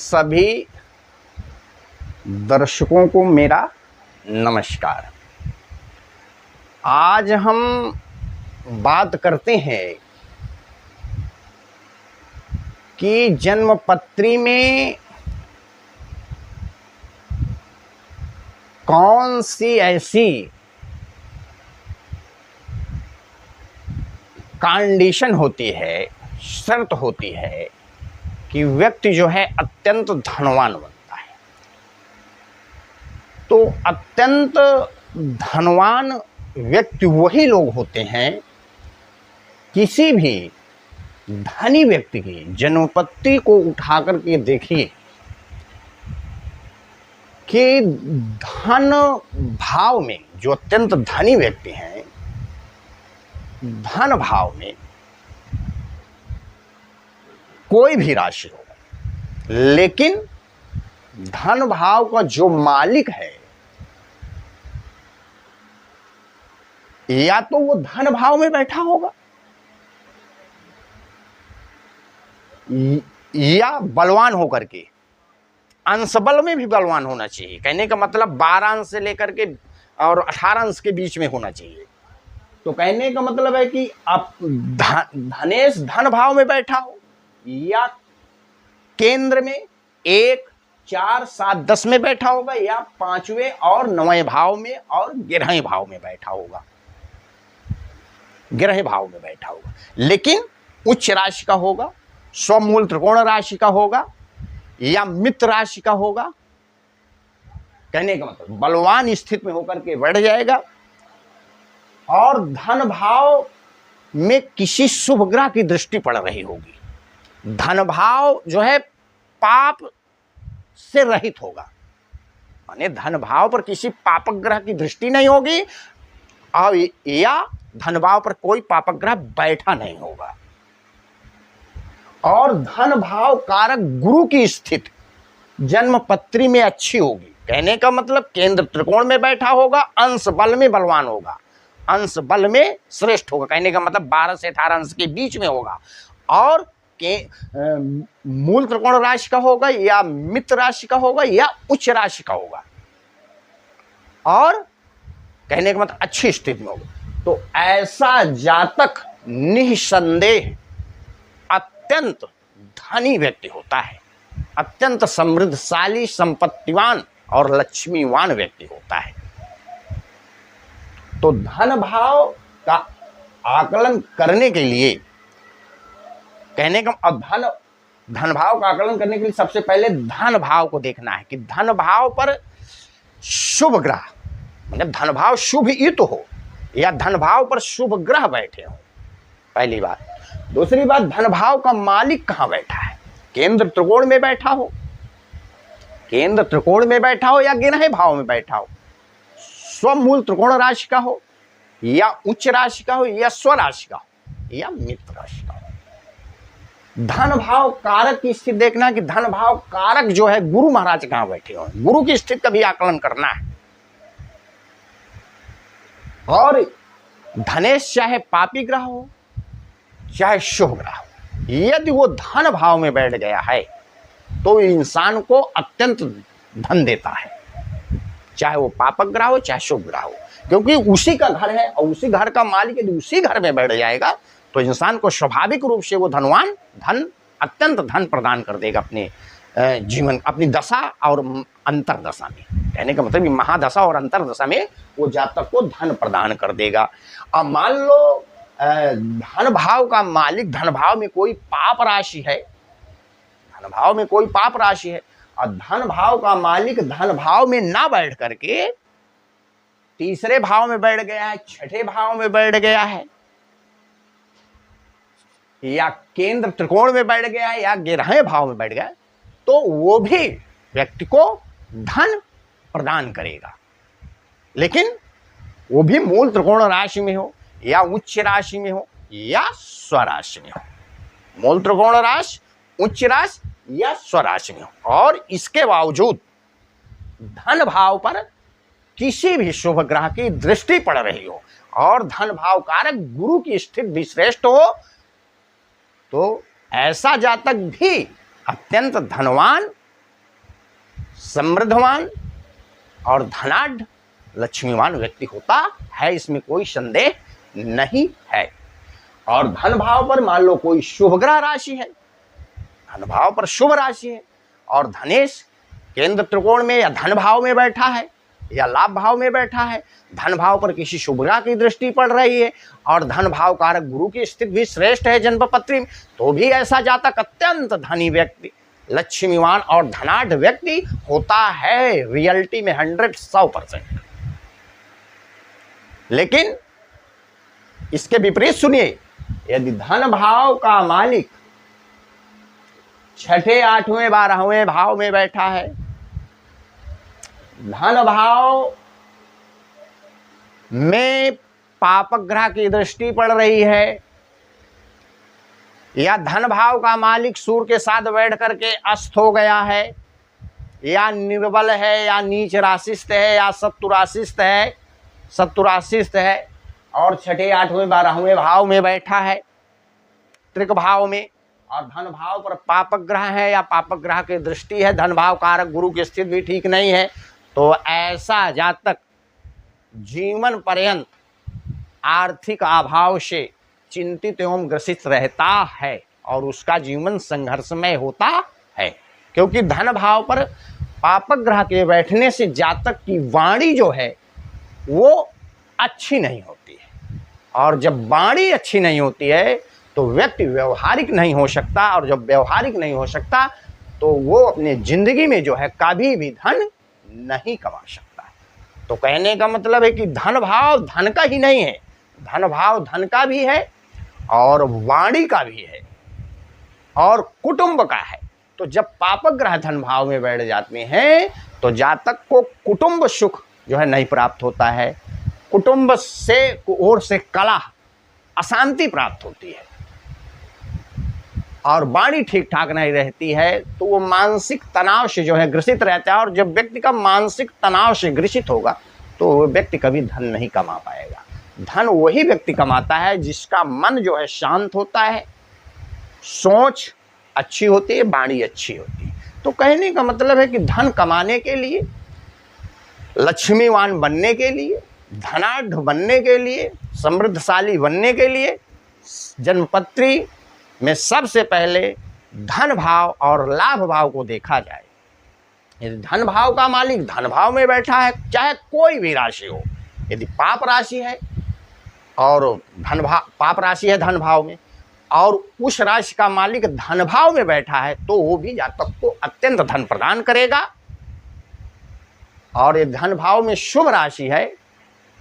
सभी दर्शकों को मेरा नमस्कार। आज हम बात करते हैं कि जन्मपत्री में कौन सी ऐसी कंडीशन होती है, शर्त होती है कि व्यक्ति जो है अत्यंत धनवान बनता है। तो अत्यंत धनवान व्यक्ति वही लोग होते हैं, किसी भी धनी व्यक्ति की जन्मपत्री को उठा करके देखिए कि धन भाव में जो अत्यंत धनी व्यक्ति हैं, धन भाव में कोई भी राशि हो, लेकिन धन भाव का जो मालिक है या तो वो धन भाव में बैठा होगा या बलवान होकर के, अंश बल में भी बलवान होना चाहिए। कहने का मतलब 12 अंश से लेकर के और 18 अंश के बीच में होना चाहिए। तो कहने का मतलब है कि आप धनेश धन भाव में बैठा हो या केंद्र में 1, 4, 7, 10 में बैठा होगा या 5वें और 9वें भाव में और 11वें भाव में बैठा होगा, 11वें भाव में बैठा होगा, लेकिन उच्च राशि का होगा, स्वमूल त्रिकोण राशि का होगा या मित्र राशि का होगा। कहने का मतलब बलवान स्थिति में होकर के बढ़ जाएगा और धन भाव में किसी शुभ ग्रह की दृष्टि पड़ रही होगी। धन भाव जो है पाप से रहित होगा, माने धन भाव पर किसी पापक ग्रह की दृष्टि नहीं होगी और या धन भाव पर कोई पापक ग्रह बैठा नहीं होगा। और धन भाव कारक गुरु की स्थिति जन्मपत्री में अच्छी होगी। कहने का मतलब केंद्र त्रिकोण में बैठा होगा, अंश बल में बलवान होगा, अंश बल में श्रेष्ठ होगा। कहने का मतलब 12 से 18 अंश के बीच में होगा और मूल त्रिकोण राशि का होगा या मित्र राशि का होगा या उच्च राशि का होगा और कहने का मतलब अच्छी स्थिति में होगा। तो ऐसा जातक निसंदेह अत्यंत धनी व्यक्ति होता है, अत्यंत समृद्धशाली, संपत्तिवान और लक्ष्मीवान व्यक्ति होता है। तो धन भाव का आकलन करने के लिए, कहने का धन भाव का आकलन करने के लिए सबसे पहले धन भाव को देखना है कि धन भाव पर शुभ ग्रह, मतलब धन भाव शुभ युत हो या धन भाव पर शुभ ग्रह बैठे हो, पहली बात। दूसरी बात, धन भाव का मालिक कहां बैठा है, केंद्र त्रिकोण में बैठा हो, केंद्र त्रिकोण में बैठा हो या 11वें भाव में बैठा हो, स्वमूल त्रिकोण राशि का हो या उच्च राशि का हो या स्वराशि का हो या मित्र राशि का हो। धन भाव कारक की स्थिति देखना कि धन भाव कारक जो है गुरु महाराज कहां बैठे हो, गुरु की स्थिति का भी आकलन करना है। और धनेश चाहे पापी ग्रह हो चाहे शुभ ग्रह हो, यदि वो धन भाव में बैठ गया है तो इंसान को अत्यंत धन देता है, चाहे वो पापक ग्रह हो चाहे शुभ ग्रह हो, क्योंकि उसी का घर है और उसी घर का मालिक यदि उसी घर में बैठ जाएगा तो इंसान को स्वाभाविक रूप से वो धनवान, धन अत्यंत धन प्रदान कर देगा अपने जीवन, अपनी दशा और अंतर दशा में। कहने का मतलब महादशा और अंतर दशा में वो जातक को धन प्रदान कर देगा। अब मान लो धन भाव का मालिक धन भाव में कोई पाप राशि है, धन भाव में कोई पाप राशि है और धन भाव का मालिक धन भाव में ना बैठ करके तीसरे भाव में बैठ गया है, छठे भाव में बैठ गया है या केंद्र त्रिकोण में बैठ गया है या 11वें भाव में बैठ गया है, तो वो भी व्यक्ति को धन प्रदान करेगा, लेकिन वो भी मूल त्रिकोण राशि में हो या उच्च राशि में हो या स्वराशि में हो, मूल त्रिकोण राशि, उच्च राशि या स्वराशि में हो। और इसके बावजूद धन भाव पर किसी भी शुभ ग्रह की दृष्टि पड़ रही हो और धन भाव कारक गुरु की स्थिति भी श्रेष्ठ हो, तो ऐसा जातक भी अत्यंत धनवान समृद्धवान और धनाढ़ लक्ष्मीवान व्यक्ति होता है, इसमें कोई संदेह नहीं है। और धन भाव पर मान लो कोई शुभ ग्रह राशि है, धन भाव पर शुभ राशि है और धनेश केंद्र त्रिकोण में या धन भाव में बैठा है या लाभ भाव में बैठा है, धन भाव पर किसी शुभ ग्रह की दृष्टि पड़ रही है और धन भाव कारक गुरु की स्थिति भी श्रेष्ठ है जन्म पत्री में, तो भी ऐसा जातक अत्यंत धनी व्यक्ति, लक्ष्मीवान और धनाढ़ व्यक्ति होता है रियलिटी में 100%। लेकिन इसके विपरीत सुनिए, यदि धन भाव का मालिक छठे, आठवें, 12वें भाव में बैठा है, धन भाव में पापक ग्रह की दृष्टि पड़ रही है या धन भाव का मालिक सूर्य के साथ बैठ करके अस्त हो गया है या निर्बल है या नीच राशिस्थ है या सत्तुराशिस्थ है और छठे, 8वें, 12वें भाव में बैठा है त्रिक भाव में और धन भाव पर पापक ग्रह है या पापक ग्रह की दृष्टि है, धन भाव कारक गुरु की स्थिति भी ठीक नहीं है, तो ऐसा जातक जीवन पर्यंत आर्थिक अभाव से चिंतित एवं ग्रसित रहता है और उसका जीवन संघर्षमय होता है। क्योंकि धन भाव पर पापक ग्रह के बैठने से जातक की वाणी जो है वो अच्छी नहीं होती है और जब वाणी अच्छी नहीं होती है तो व्यक्ति व्यवहारिक नहीं हो सकता और जब व्यवहारिक नहीं हो सकता तो वो अपने जिंदगी में जो है कभी भी धन नहीं कमा सकता। तो कहने का मतलब है कि धन भाव धन का ही नहीं है, धन भाव धन का भी है और वाणी का भी है और कुटुंब का है। तो जब पापक ग्रह धन भाव में बैठ जाते हैं तो जातक को कुटुंब सुख जो है नहीं प्राप्त होता है, कुटुंब से ओर से कलह अशांति प्राप्त होती है और वाणी ठीक ठाक नहीं रहती है, तो वो मानसिक तनाव से जो है ग्रसित रहता है और जब व्यक्ति का मानसिक तनाव से ग्रसित होगा तो वो व्यक्ति कभी धन नहीं कमा पाएगा। धन वही व्यक्ति कमाता है जिसका मन जो है शांत होता है, सोच अच्छी होती है, वाणी अच्छी होती है। तो कहने का मतलब है कि धन कमाने के लिए, लक्ष्मीवान बनने के लिए, धनाढ़ बनने के लिए, समृद्धशाली बनने के लिए जन्मपत्री में सबसे पहले धन भाव और लाभ भाव को देखा जाए। यदि धन भाव का मालिक धन भाव में बैठा है, चाहे कोई भी राशि हो, यदि पाप राशि है और पाप राशि है धन भाव में और उस राशि का मालिक धन भाव में बैठा है तो वो भी जातक को अत्यंत धन प्रदान करेगा। और ये धन भाव में शुभ राशि है,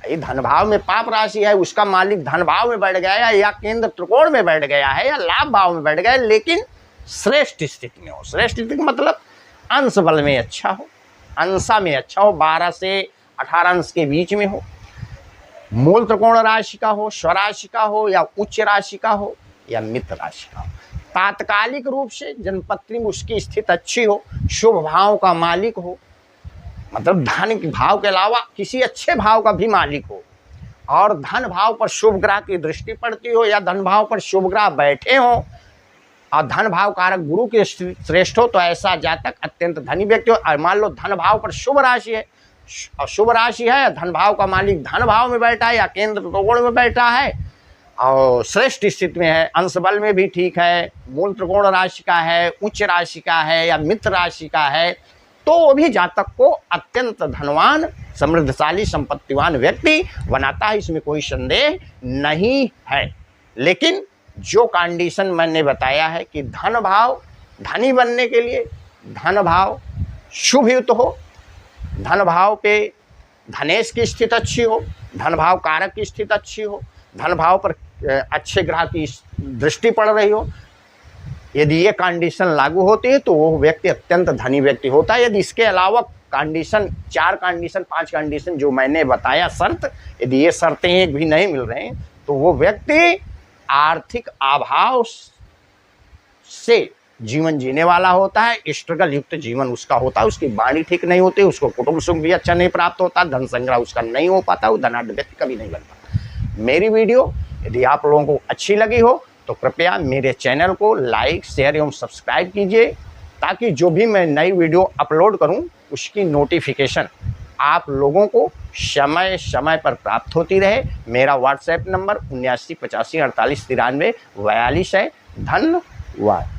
ये धन भाव में पाप राशि है, उसका मालिक धन भाव में बैठ गया या केंद्र त्रिकोण में बैठ गया है या लाभ भाव में बैठ गया, लेकिन श्रेष्ठ स्थिति में हो। श्रेष्ठ स्थिति का मतलब अंश बल में अच्छा हो, अंशा में अच्छा हो, 12 से 18 अंश के बीच में हो, मूल त्रिकोण राशि का हो, स्वराशि का हो या उच्च राशि का हो या मित्र राशि का हो। तात्कालिक रूप से जन्मपत्री में उसकी स्थिति अच्छी हो, शुभ भाव का मालिक हो, मतलब धन के भाव के अलावा किसी अच्छे भाव का भी मालिक हो और धन भाव पर शुभ ग्रह की दृष्टि पड़ती हो या धन भाव पर शुभ ग्रह बैठे हो और धन भाव कारक गुरु के श्रेष्ठ हो, तो ऐसा जातक अत्यंत धनी व्यक्ति हो। और मान लो धन भाव पर शुभ राशि है और शुभ राशि है, धन भाव का मालिक धन भाव में बैठा है या केंद्र त्रिकोण में बैठा है और श्रेष्ठ स्थिति में है, अंश बल में भी ठीक है, मूल त्रिकोण राशि का है, उच्च राशि का है या मित्र राशि का है, तो वो भी जातक को अत्यंत धनवान, समृद्धशाली, संपत्तिवान व्यक्ति बनाता है, इसमें कोई संदेह नहीं है। लेकिन जो कंडीशन मैंने बताया है कि धन भाव धनी बनने के लिए धन भाव शुभ युक्त हो, धन भाव पे धनेश की स्थिति अच्छी हो, धन भाव कारक की स्थिति अच्छी हो, धन भाव पर अच्छे ग्रह की दृष्टि पड़ रही हो, यदि ये कंडीशन लागू होती है तो वो व्यक्ति अत्यंत धनी व्यक्ति होता है। यदि इसके अलावा कंडीशन 4 कंडीशन 5 कंडीशन जो मैंने बताया शर्त, यदि ये शर्तें एक भी नहीं मिल रहे हैं तो वो व्यक्ति आर्थिक अभाव से जीवन जीने वाला होता है, स्ट्रगल युक्त जीवन उसका होता है, उसकी वाणी ठीक नहीं होती, उसको कुटुंब सुख भी अच्छा नहीं प्राप्त होता, धन संग्रह उसका नहीं हो पाता, वो धनाढ़ व्यक्ति कभी नहीं बन पाता। मेरी वीडियो यदि आप लोगों को अच्छी लगी हो तो कृपया मेरे चैनल को लाइक, शेयर एवं सब्सक्राइब कीजिए ताकि जो भी मैं नई वीडियो अपलोड करूं उसकी नोटिफिकेशन आप लोगों को समय समय पर प्राप्त होती रहे। मेरा व्हाट्सएप नंबर 7985489342 है। धन्यवाद।